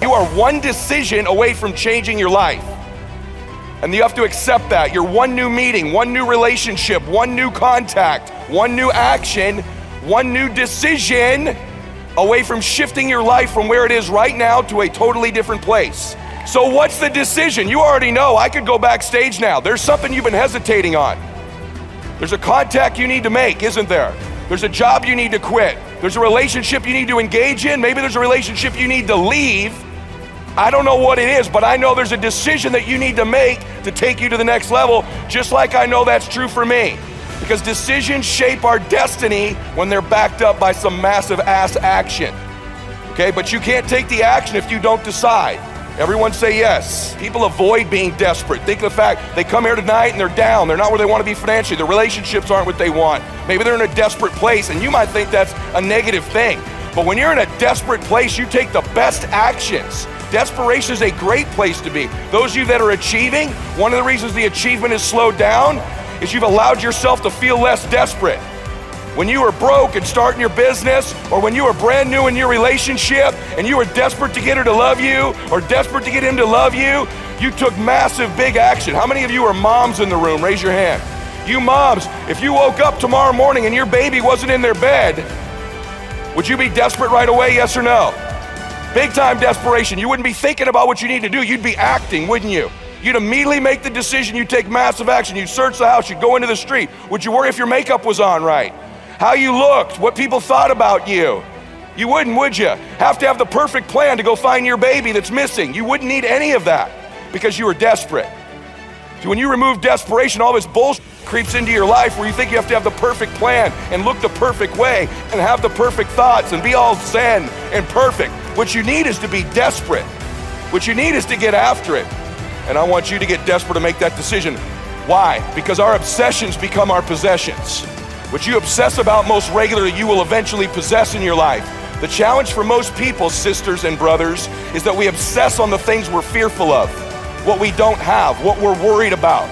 You are one decision away from changing your life. And you have to accept that. You're one new meeting, one new relationship, one new contact, one new action, one new decision away from shifting your life from where it is right now to a totally different place. So what's the decision? You already know. I could go backstage now. There's something you've been hesitating on. There's a contact you need to make, isn't there? There's a job you need to quit. There's a relationship you need to engage in. Maybe there's a relationship you need to leave. I don't know what it is, but I know there's a decision that you need to make to take you to the next level, just like I know that's true for me. Because decisions shape our destiny when they're backed up by some massive ass action. Okay, but you can't take the action if you don't decide. Everyone say yes. People avoid being desperate. Think of the fact they come here tonight and they're down. They're not where they want to be financially. Their relationships aren't what they want. Maybe they're in a desperate place, and you might think that's a negative thing. But when you're in a desperate place, you take the best actions. Desperation is a great place to be. Those of you that are achieving, one of the reasons the achievement is slowed down is you've allowed yourself to feel less desperate. When you were broke and starting your business, or when you were brand new in your relationship and you were desperate to get her to love you or desperate to get him to love you, you took massive big action. How many of you are moms in the room? Raise your hand. You moms, if you woke up tomorrow morning and your baby wasn't in their bed, would you be desperate right away, yes or no? Big time desperation. You wouldn't be thinking about what you need to do. You'd be acting, wouldn't you? You'd immediately make the decision. You'd take massive action. You'd search the house. You'd go into the street. Would you worry if your makeup was on right? How you looked? What people thought about you? You wouldn't, would you? Have to have the perfect plan to go find your baby that's missing. You wouldn't need any of that because you were desperate. See, when you remove desperation, all this bullshit creeps into your life where you think you have to have the perfect plan and look the perfect way and have the perfect thoughts and be all zen and perfect. What you need is to be desperate. What you need is to get after it. And I want you to get desperate to make that decision. Why? Because our obsessions become our possessions. What you obsess about most regularly, you will eventually possess in your life. The challenge for most people, sisters and brothers, is that we obsess on the things we're fearful of, what we don't have, what we're worried about.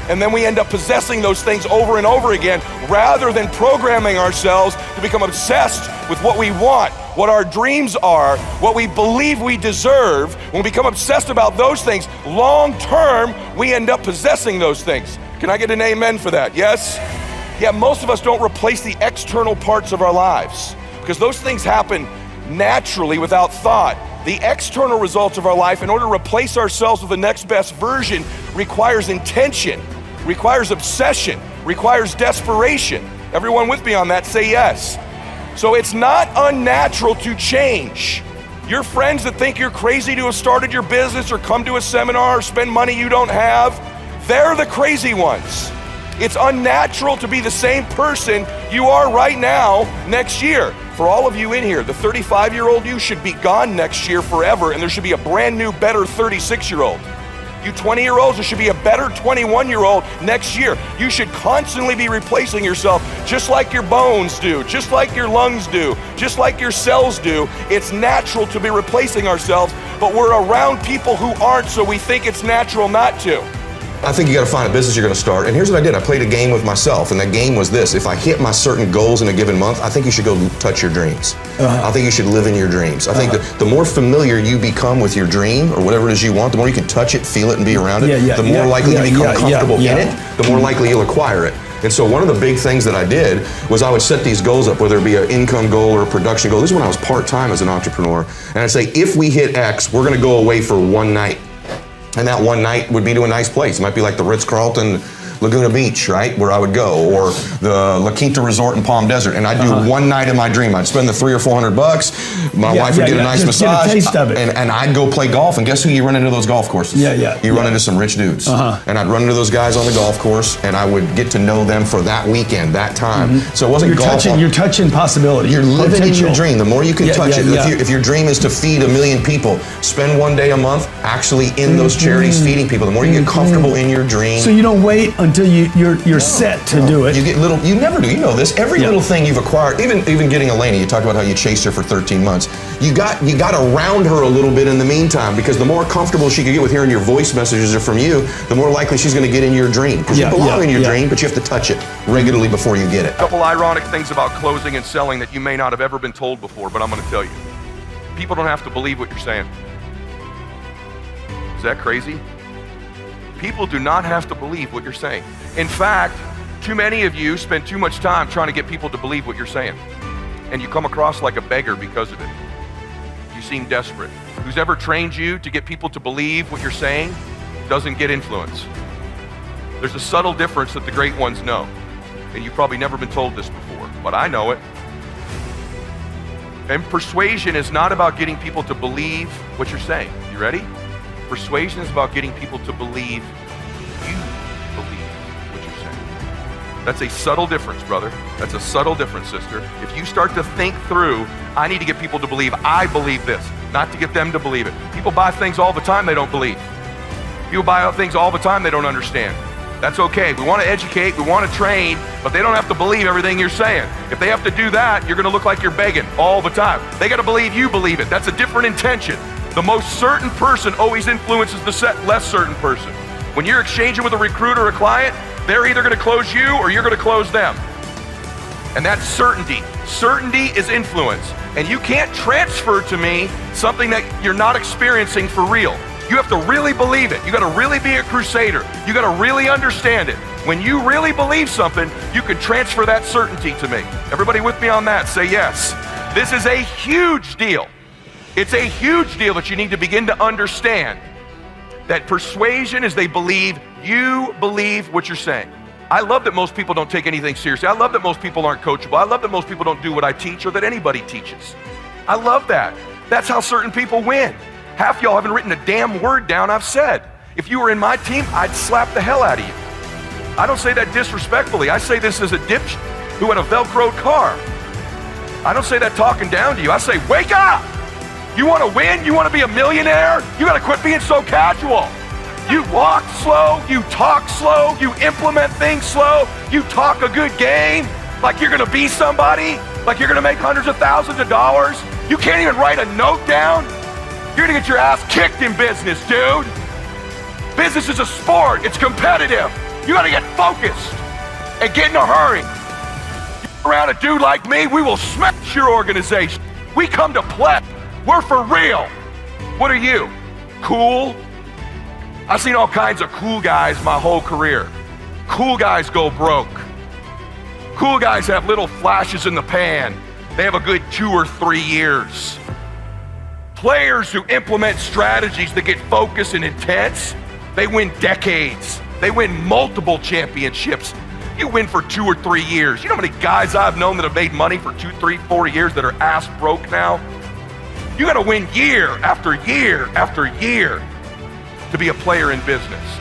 And then we end up possessing those things over and over again rather than programming ourselves to become obsessed with what we want, what our dreams are, what we believe we deserve. When we become obsessed about those things, long term, we end up possessing those things. Can I get an amen for that? Yes? Yeah, most of us don't replace the external parts of our lives because those things happen naturally without thought. The external results of our life, in order to replace ourselves with the next best version, requires intention, requires obsession, requires desperation. Everyone with me on that, say yes. So it's not unnatural to change. Your friends that think you're crazy to have started your business or come to a seminar or spend money you don't have, they're the crazy ones. It's unnatural to be the same person you are right now next year. For all of you in here, the 35-year-old you should be gone next year forever, and there should be a brand new, better 36-year-old. You 20-year-olds, there should be a better 21-year-old next year. You should constantly be replacing yourself just like your bones do, just like your lungs do, just like your cells do. It's natural to be replacing ourselves, but we're around people who aren't, so we think it's natural not to. I think you got to find a business you're going to start. And here's what I did. I played a game with myself, and that game was this. If I hit my certain goals in a given month, I think you should go touch your dreams. I think you should live in your dreams. I think the more familiar you become with your dream or whatever it is you want, the more you can touch it, feel it, and be around it, the more likely you become comfortable in it, the more likely you'll acquire it. And so one of the big things that I did was I would set these goals up, whether it be an income goal or a production goal. This is when I was part-time as an entrepreneur. And I'd say, if we hit X, we're going to go away for one night. And that one night would be to a nice place. It might be like the Ritz-Carlton Laguna Beach, right, where I would go, or the La Quinta Resort in Palm Desert, and I'd do one night in my dream. I'd spend the $300 or $400. My wife would get a nice massage, get a taste of it. And I'd go play golf. And guess who you run into those golf courses? You run into some rich dudes, and I'd run into those guys on the golf course, and I would get to know them for that weekend, that time. So it wasn't golf. You're touching possibility. You're living in your dream. The more you can touch it. If your dream is to feed 1 million people, spend one day a month actually in those charities feeding people. The more you get comfortable in your dream. So you don't wait until you're set to do it. You get little. You never do. You know this. Every little thing you've acquired, even getting Elena. You talked about how you chased her for 13 months. You got around her a little bit in the meantime, because the more comfortable she could get with hearing your voice messages are from you, the more likely she's going to get in your dream. Because you belong in your dream, but you have to touch it regularly before you get it. A couple ironic things about closing and selling that you may not have ever been told before, but I'm going to tell you. People don't have to believe what you're saying. Is that crazy? People do not have to believe what you're saying. In fact, too many of you spend too much time trying to get people to believe what you're saying. And you come across like a beggar because of it. You seem desperate. Who's ever trained you to get people to believe what you're saying doesn't get influence. There's a subtle difference that the great ones know. And you've probably never been told this before, but I know it. And persuasion is not about getting people to believe what you're saying. You ready? Persuasion is about getting people to believe you believe what you're saying. That's a subtle difference, brother. That's a subtle difference, sister. If you start to think through, I need to get people to believe I believe this, not to get them to believe it. People buy things all the time they don't believe. People buy things all the time they don't understand. That's okay. We want to educate, we want to train, but they don't have to believe everything you're saying. If they have to do that, you're going to look like you're begging all the time. They got to believe you believe it. That's a different intention. The most certain person always influences the less certain person. When you're exchanging with a recruiter or a client, they're either going to close you or you're going to close them. And that's certainty. Certainty is influence. And you can't transfer to me something that you're not experiencing for real. You have to really believe it. You got to really be a crusader. You got to really understand it. When you really believe something, you can transfer that certainty to me. Everybody with me on that? Say yes. This is a huge deal. It's a huge deal that you need to begin to understand that persuasion is they believe you believe what you're saying. I love that most people don't take anything seriously. I love that most people aren't coachable. I love that most people don't do what I teach or that anybody teaches. I love that. That's how certain people win. Half y'all haven't written a damn word down I've said. If you were in my team, I'd slap the hell out of you. I don't say that disrespectfully. I say this as a dipshit who had a Velcroed car. I don't say that talking down to you. I say, wake up! You want to win? You want to be a millionaire? You got to quit being so casual. You walk slow, you talk slow, you implement things slow, you talk a good game like you're going to be somebody, like you're going to make hundreds of thousands of dollars. You can't even write a note down. You're gonna get your ass kicked in business, dude. Business is a sport, it's competitive. You gotta get focused and get in a hurry. You're around a dude like me, we will smash your organization. We come to play, we're for real. What are you, cool? I've seen all kinds of cool guys my whole career. Cool guys go broke. Cool guys have little flashes in the pan. They have a good 2 or 3 years. Players who implement strategies that get focused and intense, they win decades. They win multiple championships. You win for 2 or 3 years. You know how many guys I've known that have made money for 2, 3, 4 years that are ass broke now? You gotta win year after year after year to be a player in business.